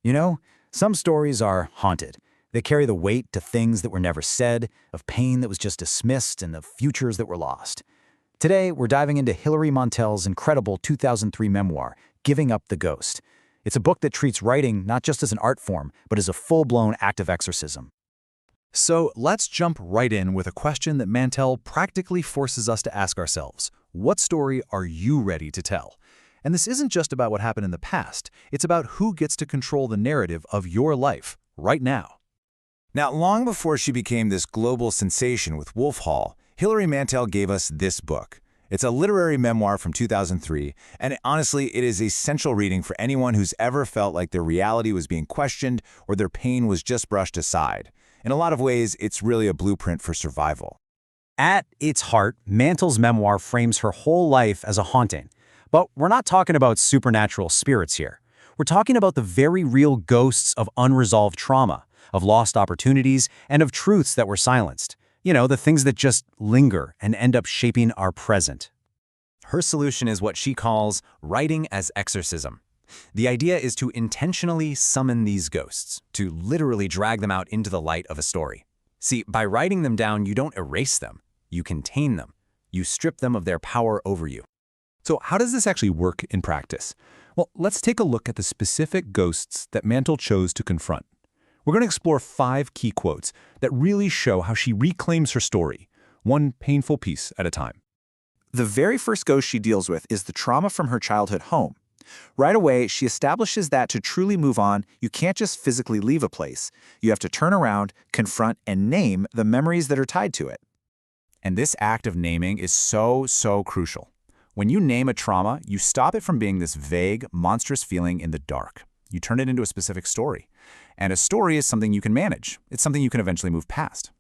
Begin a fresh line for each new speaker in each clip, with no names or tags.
You know, some stories are haunted. They carry the weight to things that were never said, of pain that was just dismissed, and of futures that were lost. Today, we're diving into Hilary Mantel's incredible 2003 memoir, Giving Up the Ghost. It's a book that treats writing not just as an art form, but as a full-blown act of exorcism.
So let's jump right in with a question that Mantel practically forces us to ask ourselves. What story are you ready to tell? And this isn't just about what happened in the past. It's about who gets to control the narrative of your life right now.
Now, long before she became this global sensation with Wolf Hall, Hilary Mantel gave us this book. It's a literary memoir from 2003, and honestly, it is essential reading for anyone who's ever felt like their reality was being questioned or their pain was just brushed aside. In a lot of ways, it's really a blueprint for survival.
At its heart, Mantel's memoir frames her whole life as a haunting. But we're not talking about supernatural spirits here. We're talking about the very real ghosts of unresolved trauma, of lost opportunities, and of truths that were silenced. You know, the things that just linger and end up shaping our present.
Her solution is what she calls writing as exorcism. The idea is to intentionally summon these ghosts, to literally drag them out into the light of a story. See, by writing them down, you don't erase them. You contain them. You strip them of their power over you.
So how does this actually work in practice? Well, let's take a look at the specific ghosts that Mantel chose to confront. We're going to explore 5 key quotes that really show how she reclaims her story, one painful piece at a time.
The very first ghost she deals with is the trauma from her childhood home. Right away, she establishes that to truly move on, you can't just physically leave a place. You have to turn around, confront, and name the memories that are tied to it.
And this act of naming is so crucial. When you name a trauma, you stop it from being this vague, monstrous feeling in the dark. You turn it into a specific story. And a story is something you can manage. It's something you can eventually move past.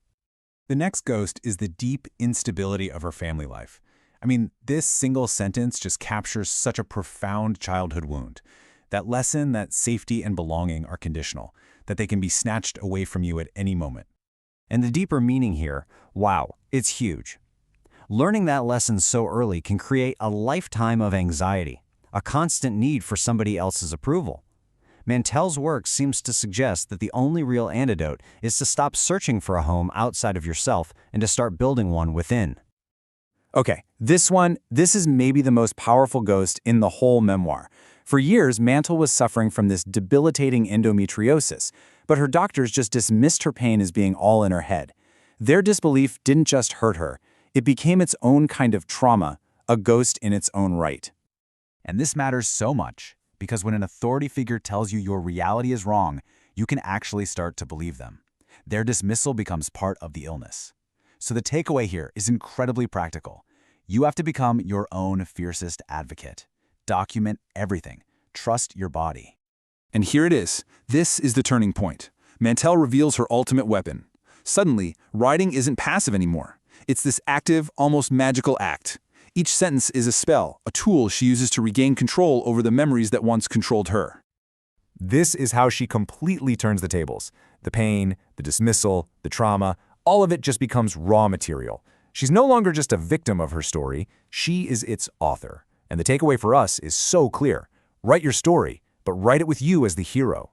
The next ghost is the deep instability of her family life. I mean, this single sentence just captures such a profound childhood wound. That lesson that safety and belonging are conditional, that they can be snatched away from you at any moment.
And the deeper meaning here, wow, it's huge. Learning that lesson so early can create a lifetime of anxiety, a constant need for somebody else's approval. Mantel's work seems to suggest that the only real antidote is to stop searching for a home outside of yourself and to start building one within. Okay, this is maybe the most powerful ghost in the whole memoir. For years, Mantel was suffering from this debilitating endometriosis, but her doctors just dismissed her pain as being all in her head. Their disbelief didn't just hurt her, it became its own kind of trauma, a ghost in its own right.
And this matters so much, because when an authority figure tells you your reality is wrong, you can actually start to believe them. Their dismissal becomes part of the illness. So the takeaway here is incredibly practical. You have to become your own fiercest advocate. Document everything. Trust your body.
And here it is. This is the turning point. Mantel reveals her ultimate weapon. Suddenly, writing isn't passive anymore. It's this active, almost magical act. Each sentence is a spell, a tool she uses to regain control over the memories that once controlled her.
This is how she completely turns the tables. The pain, the dismissal, the trauma, all of it just becomes raw material. She's no longer just a victim of her story, she is its author. And the takeaway for us is so clear. Write your story, but write it with you as the hero.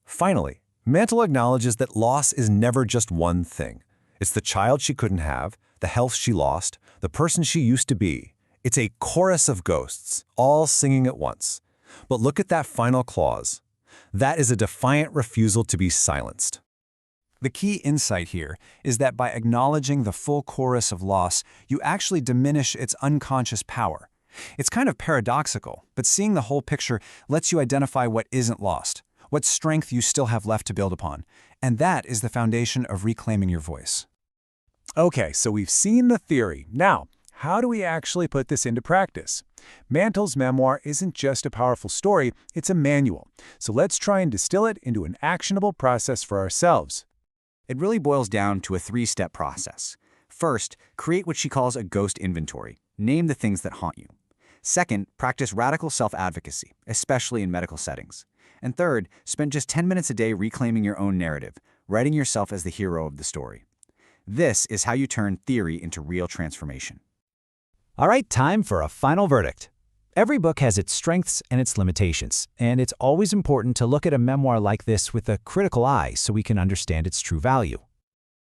Finally, Mantel acknowledges that loss is never just one thing. It's the child she couldn't have, the health she lost, the person she used to be. It's a chorus of ghosts, all singing at once. But look at that final clause. That is a defiant refusal to be silenced. The key insight here is that by acknowledging the full chorus of loss, you actually diminish its unconscious power. It's kind of paradoxical, but seeing the whole picture lets you identify what isn't lost, what strength you still have left to build upon, and that is the foundation of reclaiming your voice.
Okay, so we've seen the theory. Now, how do we actually put this into practice? Mantel's memoir isn't just a powerful story, it's a manual. So let's try and distill it into an actionable process for ourselves.
It really boils down to a 3-step process. First, create what she calls a ghost inventory. Name the things that haunt you. Second, practice radical self-advocacy, especially in medical settings. And third, spend just 10 minutes a day reclaiming your own narrative, writing yourself as the hero of the story. This is how you turn theory into real transformation.
All right, time for a final verdict.
Every book has its strengths and its limitations, and it's always important to look at a memoir like this with a critical eye so we can understand its true value.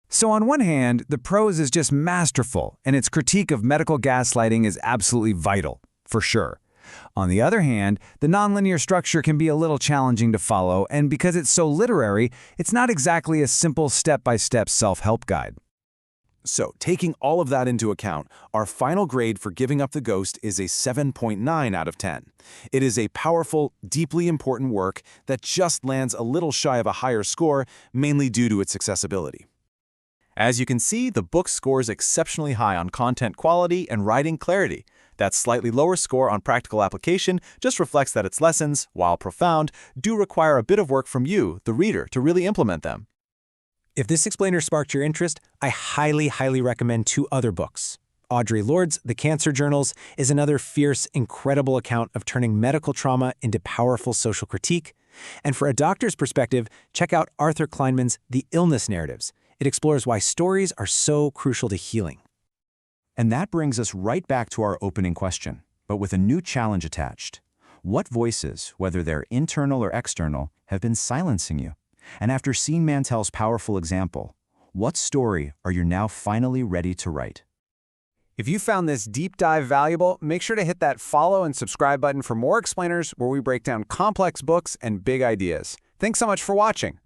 So on one hand, the prose is just masterful, and its critique of medical gaslighting is absolutely vital, for sure. On the other hand, the nonlinear structure can be a little challenging to follow, and because it's so literary, it's not exactly a simple step-by-step self-help guide.
So, taking all of that into account, our final grade for Giving Up the Ghost is a 7.9 out of 10. It is a powerful, deeply important work that just lands a little shy of a higher score, mainly due to its accessibility. As you can see, the book scores exceptionally high on content quality and writing clarity. That slightly lower score on practical application just reflects that its lessons, while profound, do require a bit of work from you, the reader, to really implement them.
If this explainer sparked your interest, I highly recommend two other books. Audre Lorde's The Cancer Journals is another fierce, incredible account of turning medical trauma into powerful social critique. And for a doctor's perspective, check out Arthur Kleinman's The Illness Narratives. It explores why stories are so crucial to healing.
And that brings us right back to our opening question, but with a new challenge attached. What voices, whether they're internal or external, have been silencing you? And after seeing Mantel's powerful example, what story are you now finally ready to write?
If you found this deep dive valuable, make sure to hit that follow and subscribe button for more explainers where we break down complex books and big ideas. Thanks so much for watching.